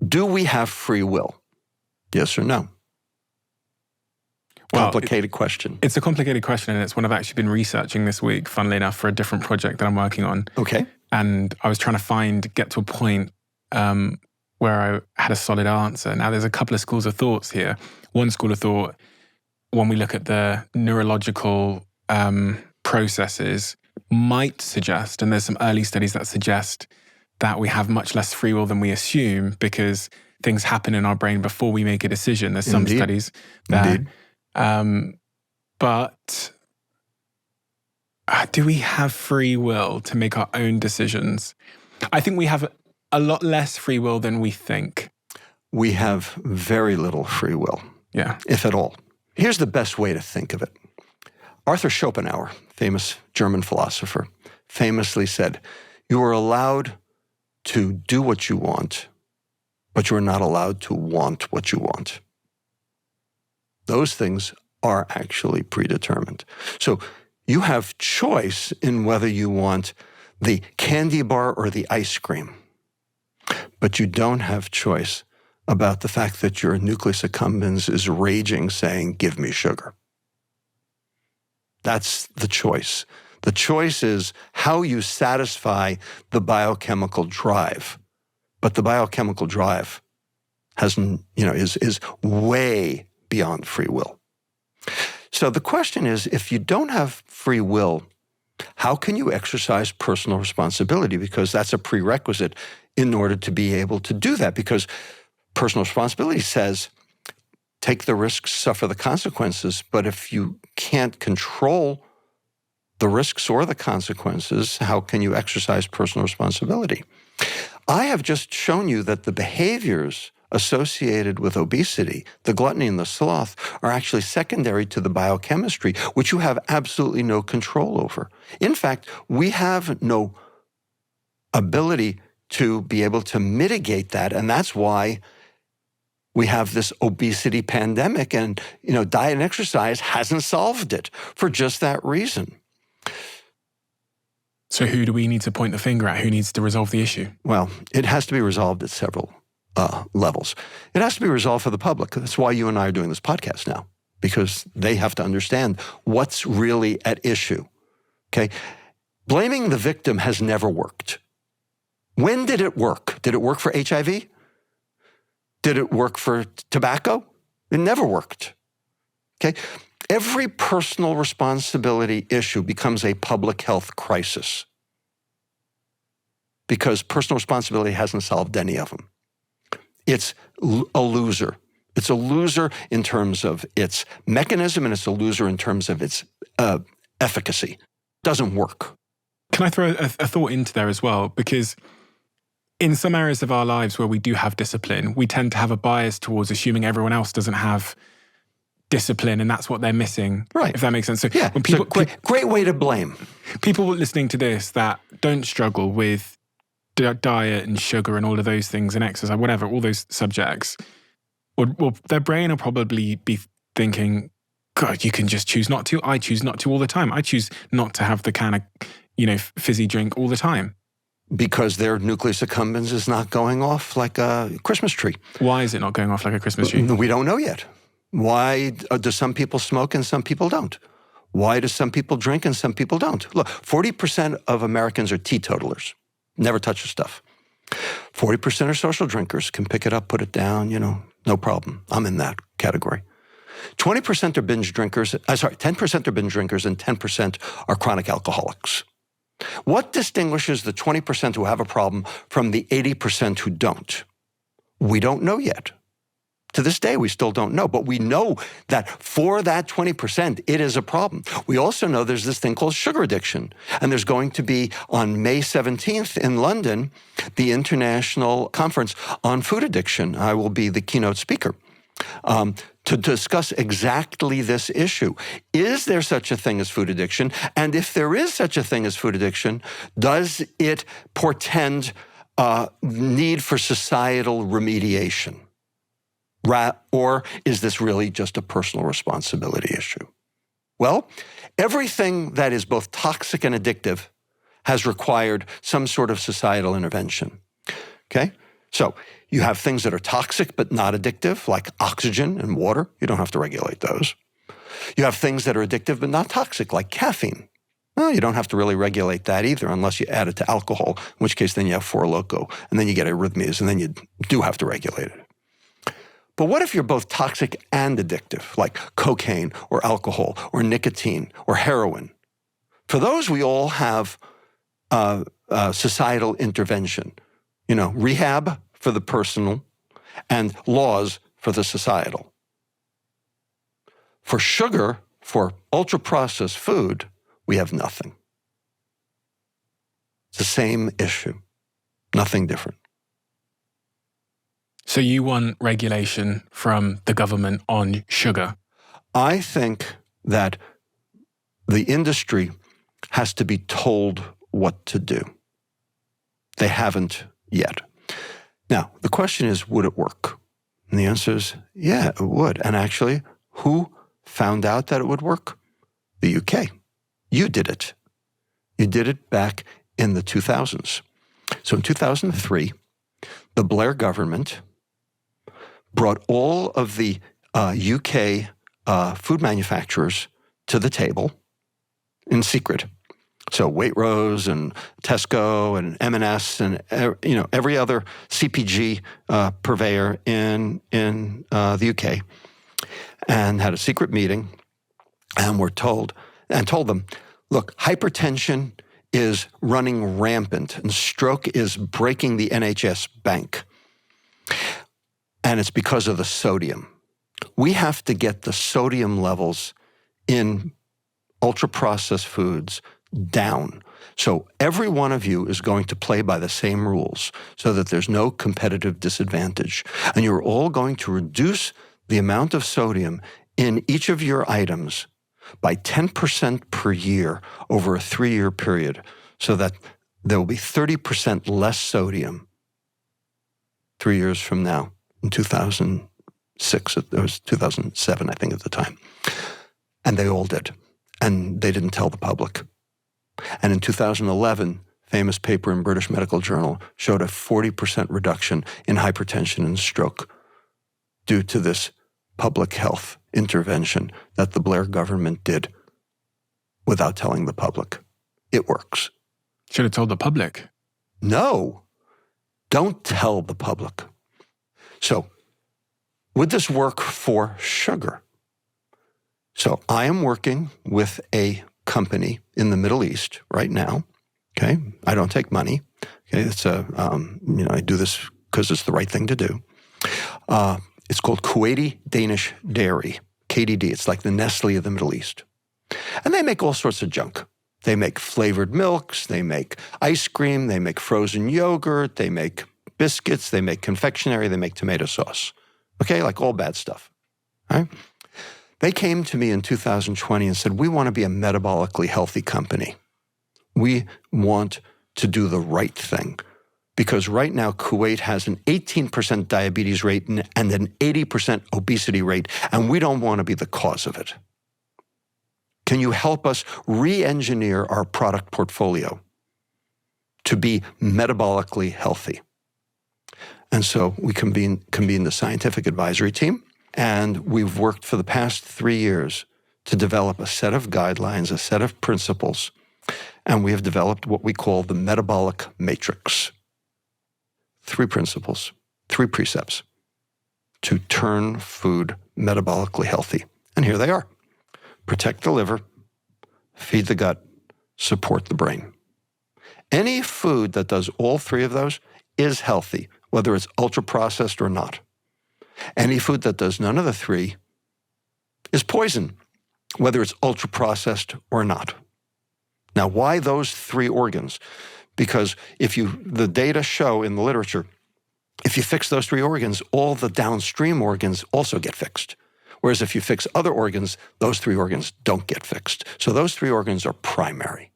Do we have free will? Yes or no? Complicated question. It's a complicated question, and it's one I've actually been researching this week, funnily enough, for a different project that I'm working on. Okay. And I was trying to get to a point where I had a solid answer. Now, there's a couple of schools of thoughts here. One school of thought, when we look at the neurological processes, might suggest, and there's some early studies that suggest, that we have much less free will than we assume because things happen in our brain before we make a decision. There's some studies that... But do we have free will to make our own decisions? I think we have a lot less free will than we think. We have very little free will, if at all. Here's the best way to think of it. Arthur Schopenhauer, famous German philosopher, famously said, "You are allowed to do what you want, but you are not allowed to want what you want." Those things are actually predetermined. So you have choice in whether you want the candy bar or the ice cream, but you don't have choice about the fact that your nucleus accumbens is raging saying, "Give me sugar." That's the choice. The choice is how you satisfy the biochemical drive. But the biochemical drive is way beyond free will. So the question is, if you don't have free will, how can you exercise personal responsibility? Because that's a prerequisite in order to be able to do that. Because personal responsibility says, take the risks, suffer the consequences. But if you can't control the risks or the consequences, how can you exercise personal responsibility? I have just shown you that the behaviors associated with obesity, the gluttony and the sloth, are actually secondary to the biochemistry, which you have absolutely no control over. In fact, we have no ability to be able to mitigate that, and that's why we have this obesity pandemic, and diet and exercise hasn't solved it for just that reason. So who do we need to point the finger at? Who needs to resolve the issue? Well, it has to be resolved at several levels. It has to be resolved for the public. That's why you and I are doing this podcast now, because they have to understand what's really at issue. Okay? Blaming the victim has never worked. When did it work? Did it work for HIV? Did it work for tobacco? It never worked. Okay? Every personal responsibility issue becomes a public health crisis because personal responsibility hasn't solved any of them. It's a loser. It's a loser in terms of its mechanism, and it's a loser in terms of its efficacy. It doesn't work. Can I throw a thought into there as well? Because in some areas of our lives where we do have discipline, we tend to have a bias towards assuming everyone else doesn't have discipline, and that's what they're missing. Right. If that makes sense. So yeah, when people, great way to blame. People listening to this that don't struggle with diet and sugar and all of those things and exercise, whatever, all those subjects, well, their brain will probably be thinking, God, you can just choose not to. I choose not to all the time. I choose not to have the kind of, fizzy drink all the time. Because their nucleus accumbens is not going off like a Christmas tree. Why is it not going off like a Christmas tree? We don't know yet. Why do some people smoke and some people don't? Why do some people drink and some people don't? Look, 40% of Americans are teetotalers. Never touch the stuff. 40% are social drinkers, can pick it up, put it down, no problem. I'm in that category. 20% are binge drinkers. 10% are binge drinkers and 10% are chronic alcoholics. What distinguishes the 20% who have a problem from the 80% who don't? We don't know yet. To this day, we still don't know, but we know that for that 20%, it is a problem. We also know there's this thing called sugar addiction, and there's going to be on May 17th in London, the International Conference on Food Addiction. I will be the keynote speaker to discuss exactly this issue. Is there such a thing as food addiction? And if there is such a thing as food addiction, does it portend need for societal remediation? Or is this really just a personal responsibility issue? Well, everything that is both toxic and addictive has required some sort of societal intervention. Okay? So You have things that are toxic but not addictive, like oxygen and water. You don't have to regulate those. You have things that are addictive but not toxic, like caffeine. Well, you don't have to really regulate that either unless you add it to alcohol, in which case then you have Four Loko, and then you get arrhythmias, and then you do have to regulate it. But what if you're both toxic and addictive, like cocaine or alcohol or nicotine or heroin? For those, we all have societal intervention, rehab for the personal and laws for the societal. For sugar, for ultra-processed food, we have nothing. It's the same issue, nothing different. So you want regulation from the government on sugar? I think that the industry has to be told what to do. They haven't yet. Now, the question is, would it work? And the answer is, yeah, it would. And actually, who found out that it would work? The UK. You did it. You did it back in the 2000s. So in 2003, the Blair government brought all of the UK food manufacturers to the table in secret. So Waitrose and Tesco and M&S and every other CPG purveyor in the UK, and had a secret meeting, and told them, look, hypertension is running rampant and stroke is breaking the NHS bank. And it's because of the sodium. We have to get the sodium levels in ultra-processed foods down. So every one of you is going to play by the same rules so that there's no competitive disadvantage. And you're all going to reduce the amount of sodium in each of your items by 10% per year over a 3-year period, so that there will be 30% less sodium 3 years from now. In 2006, it was 2007, I think, at the time. And they all did. And they didn't tell the public. And in 2011, famous paper in British Medical Journal showed a 40% reduction in hypertension and stroke due to this public health intervention that the Blair government did without telling the public. It works. Should have told the public. No, don't tell the public. So, would this work for sugar? So, I am working with a company in the Middle East right now. Okay, I don't take money. Okay, it's I do this because it's the right thing to do. It's called Kuwaiti Danish Dairy, KDD. It's like the Nestle of the Middle East, and they make all sorts of junk. They make flavored milks. They make ice cream. They make frozen yogurt. They make biscuits, they make confectionery, they make tomato sauce. Okay, like all bad stuff. Right? They came to me in 2020 and said, we want to be a metabolically healthy company. We want to do the right thing. Because right now, Kuwait has an 18% diabetes rate and an 80% obesity rate, and we don't want to be the cause of it. Can you help us re-engineer our product portfolio to be metabolically healthy? And so we convened the scientific advisory team, and we've worked for the past 3 years to develop a set of guidelines, a set of principles, and we have developed what we call the metabolic matrix. 3 principles, 3 precepts to turn food metabolically healthy. And here they are. Protect the liver, feed the gut, support the brain. Any food that does all 3 of those is healthy, whether it's ultra-processed or not. Any food that does none of the 3 is poison, whether it's ultra-processed or not. Now, why those 3 organs? Because the data show in the literature, if you fix those 3 organs, all the downstream organs also get fixed. Whereas if you fix other organs, those 3 organs don't get fixed. So those 3 organs are primary.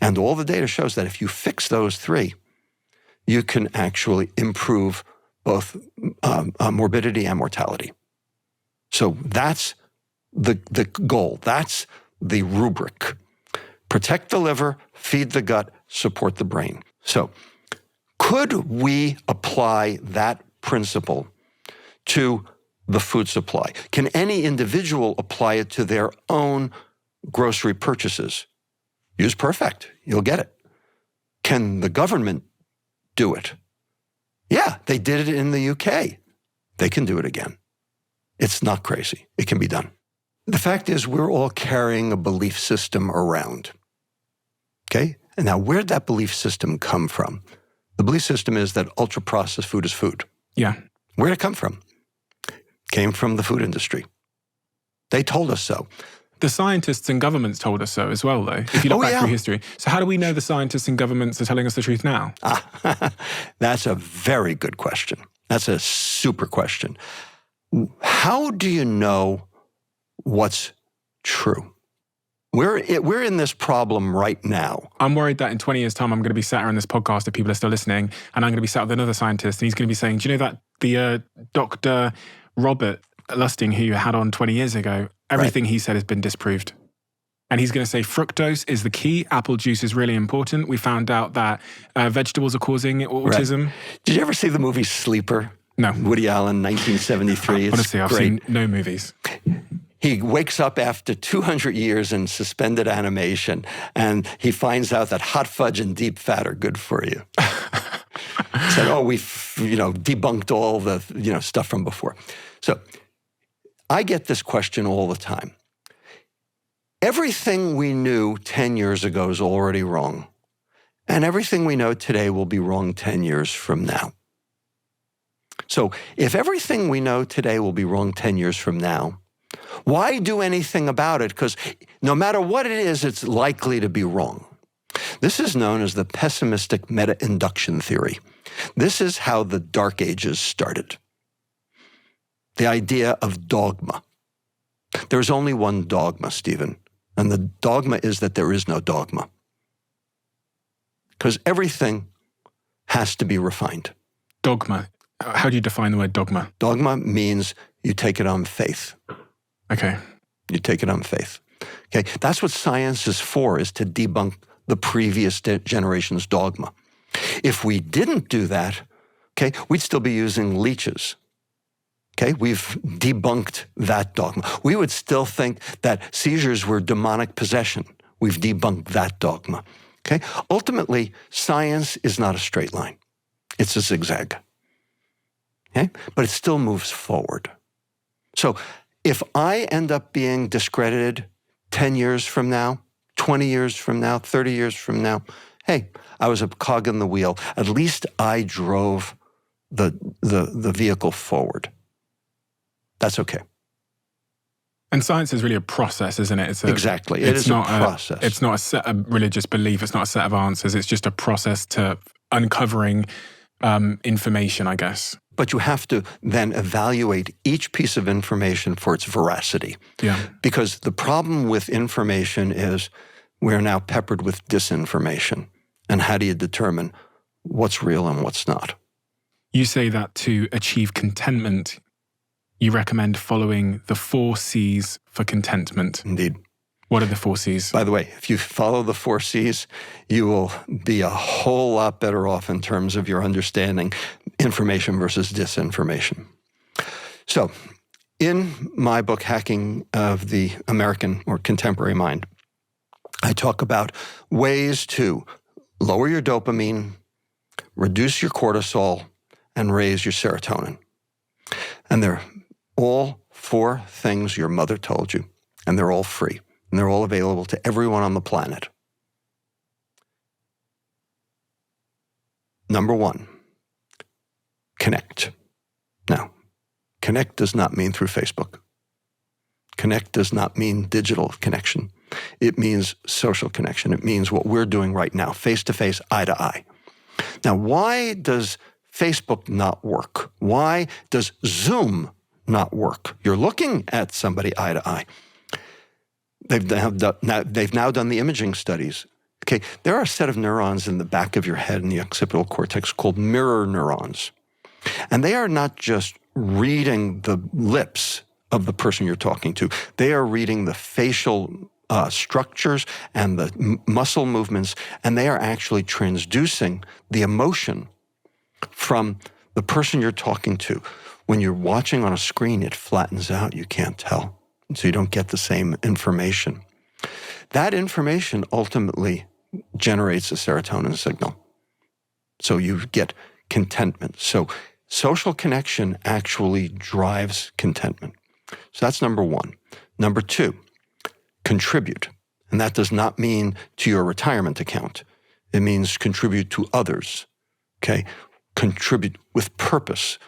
And all the data shows that if you fix those 3, you can actually improve both morbidity and mortality. So that's the goal. That's the rubric. Protect the liver, feed the gut, support the brain. So Could we apply that principle to the food supply? Can any individual apply it to their own grocery purchases? Use perfect, you'll get it. Can the government do it? Yeah, they did it in the UK. They can do it again. It's not crazy. It can be done. The fact is, we're all carrying a belief system around. Okay? And now, where'd that belief system come from? The belief system is that ultra-processed food is food. Yeah. Where'd it come from? Came from the food industry. They told us so. The scientists and governments told us so as well, though, if you look back through history. So how do we know the scientists and governments are telling us the truth now? That's a very good question. That's a super question. How do you know what's true? We're in this problem right now. I'm worried that in 20 years' time, I'm going to be sat here on this podcast if people are still listening, and I'm going to be sat with another scientist, and he's going to be saying, do you know that the Dr. Robert Lustig, who you had on 20 years ago, everything he said has been disproved. And he's going to say fructose is the key. Apple juice is really important. We found out that vegetables are causing autism. Right. Did you ever see the movie Sleeper? No. Woody Allen, 1973. Honestly, I've seen no movies. He wakes up after 200 years in suspended animation, and he finds out that hot fudge and deep fat are good for you. Said, we've debunked all the stuff from before. So I get this question all the time. Everything we knew 10 years ago is already wrong, and everything we know today will be wrong 10 years from now. So if everything we know today will be wrong 10 years from now, why do anything about it? Because no matter what it is, it's likely to be wrong. This is known as the pessimistic meta-induction theory. This is how the Dark Ages started. The idea of dogma. There's only one dogma, Stephen, and the dogma is that there is no dogma. Because everything has to be refined. Dogma. How do you define the word dogma? Dogma means you take it on faith. Okay. You take it on faith. Okay, that's what science is for, is to debunk the previous generation's dogma. If we didn't do that, okay, we'd still be using leeches. Okay, we've debunked that dogma. We would still think that seizures were demonic possession. We've debunked that dogma. Okay, ultimately, science is not a straight line. It's a zigzag. Okay, but it still moves forward. So if I end up being discredited 10 years from now, 20 years from now, 30 years from now, hey, I was a cog in the wheel. At least I drove the vehicle forward. That's okay. And science is really a process, isn't it? Exactly. It is a process. It's not a set of religious belief. It's not a set of answers. It's just a process to uncovering information, I guess. But you have to then evaluate each piece of information for its veracity. Yeah. Because the problem with information is we're now peppered with disinformation. And how do you determine what's real and what's not? You say that to achieve contentment, you recommend following the 4 C's for contentment. Indeed. What are the 4 C's? By the way, if you follow the 4 C's, you will be a whole lot better off in terms of your understanding information versus disinformation. So, in my book, Hacking of the American or Contemporary Mind, I talk about ways to lower your dopamine, reduce your cortisol, and raise your serotonin. And they're all 4 things your mother told you, and they're all free. And they're all available to everyone on the planet. Number 1, connect. Now, connect does not mean through Facebook. Connect does not mean digital connection. It means social connection. It means what we're doing right now, face-to-face, eye-to-eye. Now, why does Facebook not work? Why does Zoom not work? You're looking at somebody eye-to-eye. They've now done the imaging studies. Okay, there are a set of neurons in the back of your head in the occipital cortex called mirror neurons. And they are not just reading the lips of the person you're talking to. They are reading the facial structures and the muscle movements, and they are actually transducing the emotion from the person you're talking to. When you're watching on a screen, it flattens out. You can't tell. So you don't get the same information. That information ultimately generates a serotonin signal. So you get contentment. So social connection actually drives contentment. So that's number one. Number two, contribute. And that does not mean to your retirement account. It means contribute to others. Okay? Contribute with purpose,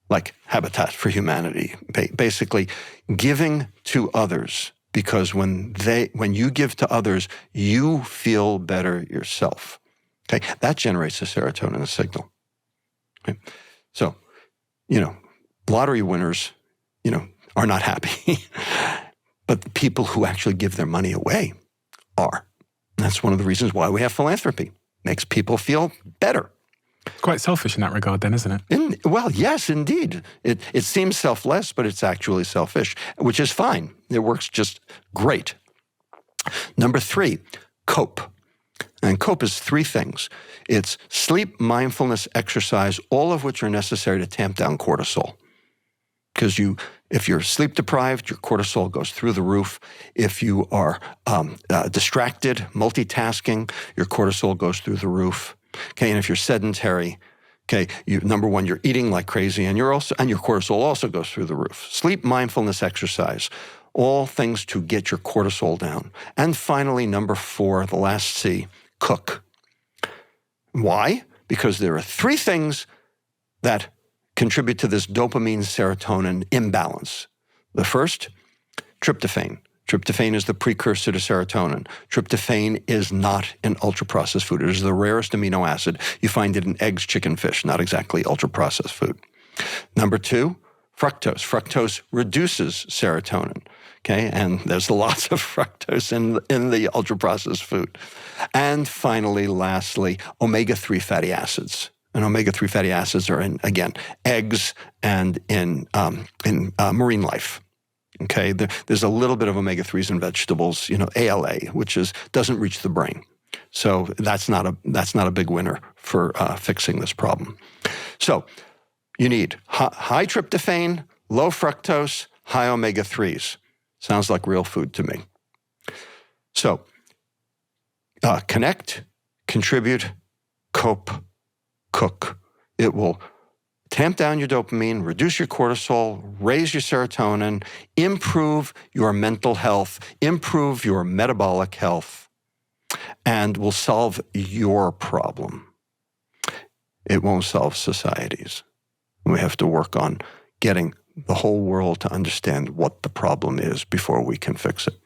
like Habitat for Humanity. Basically, giving to others, because when you give to others, you feel better yourself. Okay? That generates a serotonin signal. Okay? So, lottery winners, are not happy. But the people who actually give their money away are. And that's one of the reasons why we have philanthropy. Makes people feel better. It's quite selfish in that regard then, isn't it? Well, yes, indeed. It seems selfless, but it's actually selfish, which is fine. It works just great. Number three, cope. And cope is three things. It's sleep, mindfulness, exercise, all of which are necessary to tamp down cortisol. Because if you're sleep deprived, your cortisol goes through the roof. If you are distracted, multitasking, your cortisol goes through the roof. Okay, and if you're sedentary, okay, number one, you're eating like crazy, and your cortisol also goes through the roof. Sleep, mindfulness, exercise, all things to get your cortisol down. And finally, number four, the last C, cook. Why? Because there are three things that contribute to this dopamine serotonin imbalance. The first, tryptophan. Tryptophan is the precursor to serotonin. Tryptophan is not an ultra-processed food. It is the rarest amino acid. You find it in eggs, chicken, fish, not exactly ultra-processed food. Number two, fructose. Fructose reduces serotonin. Okay, and there's lots of fructose in the ultra-processed food. And finally, lastly, omega-3 fatty acids. And omega-3 fatty acids are in, again, eggs and in marine life. Okay, there's a little bit of omega-3s in vegetables, ALA, which doesn't reach the brain. So that's not a big winner for fixing this problem. So you need high tryptophan, low fructose, high omega-3s. Sounds like real food to me. So connect, contribute, cope, cook. It will tamp down your dopamine, reduce your cortisol, raise your serotonin, improve your mental health, improve your metabolic health, and will solve your problem. It won't solve society's. We have to work on getting the whole world to understand what the problem is before we can fix it.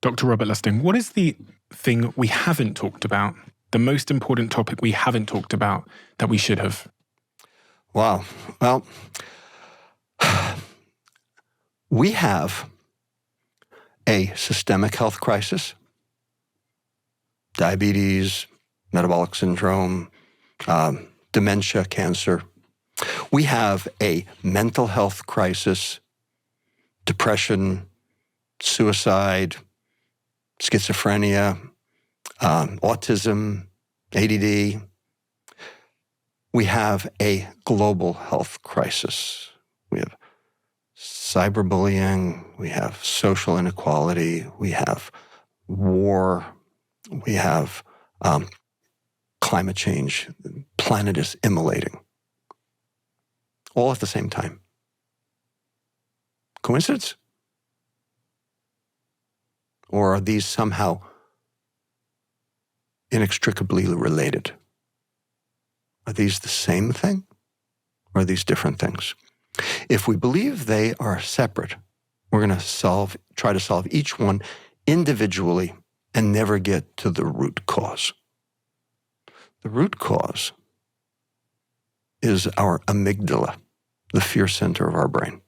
Dr. Robert Lustig, what is the thing we haven't talked about, the most important topic we haven't talked about that we should have? Wow. Well, we have a systemic health crisis, diabetes, metabolic syndrome, dementia, cancer. We have a mental health crisis, depression, suicide, schizophrenia, autism, ADD. We have a global health crisis. We have cyberbullying, we have social inequality, we have war, we have climate change. The planet is immolating. All at the same time. Coincidence? Or are these somehow inextricably related? Are these the same thing? Or are these different things? If we believe they are separate, we're going to try to solve each one individually and never get to the root cause. The root cause is our amygdala, the fear center of our brain.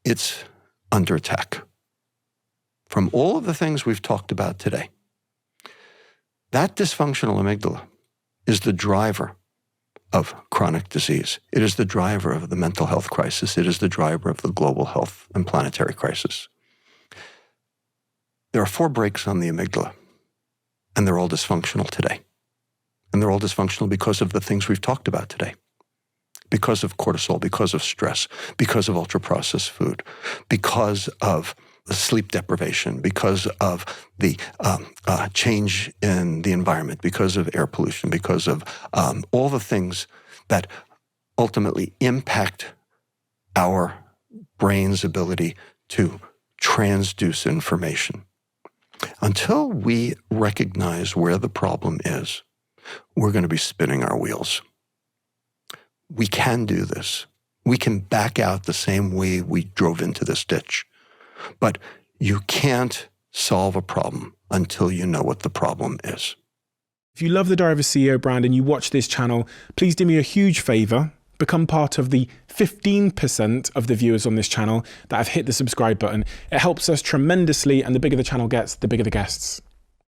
It's under attack. From all of the things we've talked about today, that dysfunctional amygdala is the driver of chronic disease. It is the driver of the mental health crisis. It is the driver of the global health and planetary crisis. There are 4 brakes on the amygdala, and they're all dysfunctional today. And they're all dysfunctional because of the things we've talked about today. Because of cortisol, because of stress, because of ultra-processed food, because of sleep deprivation, because of the change in the environment, because of air pollution, because of all the things that ultimately impact our brain's ability to transduce information. Until we recognize where the problem is, we're going to be spinning our wheels. We can do this. We can back out the same way we drove into this ditch. But you can't solve a problem until you know what the problem is. If you love the Diary of a CEO brand and you watch this channel, please do me a huge favor. Become part of the 15% of the viewers on this channel that have hit the subscribe button. It helps us tremendously, and the bigger the channel gets, the bigger the guests.